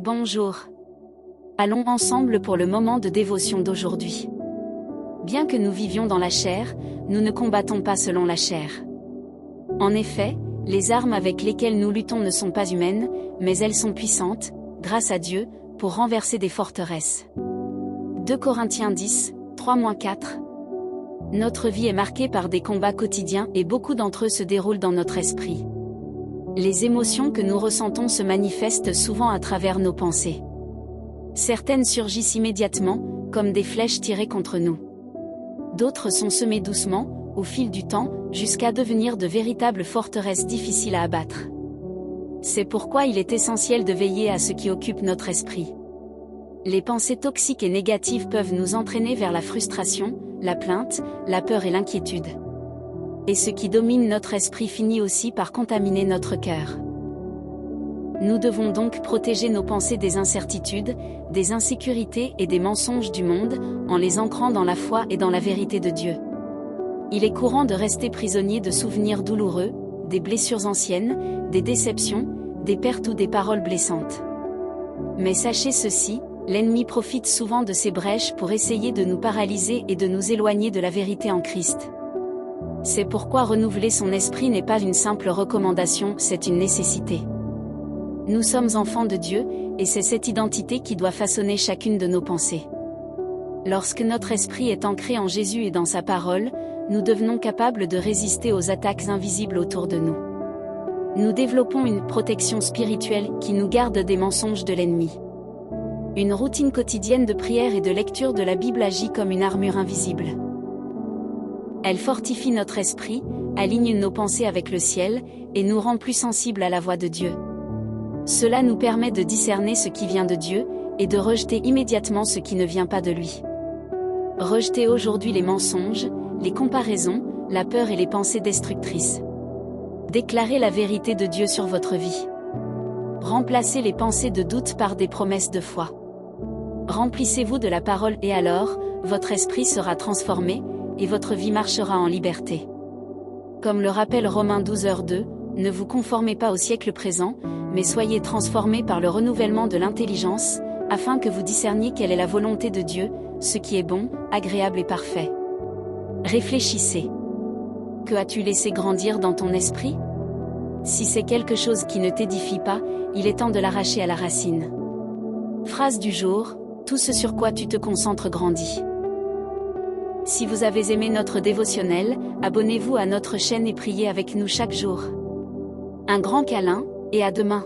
Bonjour. Allons ensemble pour le moment de dévotion d'aujourd'hui. Bien que nous vivions dans la chair, nous ne combattons pas selon la chair. En effet, les armes avec lesquelles nous luttons ne sont pas humaines, mais elles sont puissantes, grâce à Dieu, pour renverser des forteresses. 2 Corinthiens 10, 3-4. Notre vie est marquée par des combats quotidiens et beaucoup d'entre eux se déroulent dans notre esprit. Les émotions que nous ressentons se manifestent souvent à travers nos pensées. Certaines surgissent immédiatement, comme des flèches tirées contre nous. D'autres sont semées doucement, au fil du temps, jusqu'à devenir de véritables forteresses difficiles à abattre. C'est pourquoi il est essentiel de veiller à ce qui occupe notre esprit. Les pensées toxiques et négatives peuvent nous entraîner vers la frustration, la plainte, la peur et l'inquiétude. Et ce qui domine notre esprit finit aussi par contaminer notre cœur. Nous devons donc protéger nos pensées des incertitudes, des insécurités et des mensonges du monde, en les ancrant dans la foi et dans la vérité de Dieu. Il est courant de rester prisonnier de souvenirs douloureux, des blessures anciennes, des déceptions, des pertes ou des paroles blessantes. Mais sachez ceci, l'ennemi profite souvent de ces brèches pour essayer de nous paralyser et de nous éloigner de la vérité en Christ. C'est pourquoi renouveler son esprit n'est pas une simple recommandation, c'est une nécessité. Nous sommes enfants de Dieu, et c'est cette identité qui doit façonner chacune de nos pensées. Lorsque notre esprit est ancré en Jésus et dans sa parole, nous devenons capables de résister aux attaques invisibles autour de nous. Nous développons une protection spirituelle qui nous garde des mensonges de l'ennemi. Une routine quotidienne de prière et de lecture de la Bible agit comme une armure invisible. Elle fortifie notre esprit, aligne nos pensées avec le ciel, et nous rend plus sensibles à la voix de Dieu. Cela nous permet de discerner ce qui vient de Dieu, et de rejeter immédiatement ce qui ne vient pas de lui. Rejetez aujourd'hui les mensonges, les comparaisons, la peur et les pensées destructrices. Déclarez la vérité de Dieu sur votre vie. Remplacez les pensées de doute par des promesses de foi. Remplissez-vous de la parole et alors, votre esprit sera transformé, et votre vie marchera en liberté. Comme le rappelle Romains 12:2, ne vous conformez pas au siècle présent, mais soyez transformés par le renouvellement de l'intelligence, afin que vous discerniez quelle est la volonté de Dieu, ce qui est bon, agréable et parfait. Réfléchissez. Que as-tu laissé grandir dans ton esprit? Si c'est quelque chose qui ne t'édifie pas, il est temps de l'arracher à la racine. Phrase du jour, tout ce sur quoi tu te concentres grandit. Si vous avez aimé notre dévotionnel, abonnez-vous à notre chaîne et priez avec nous chaque jour. Un grand câlin, et à demain.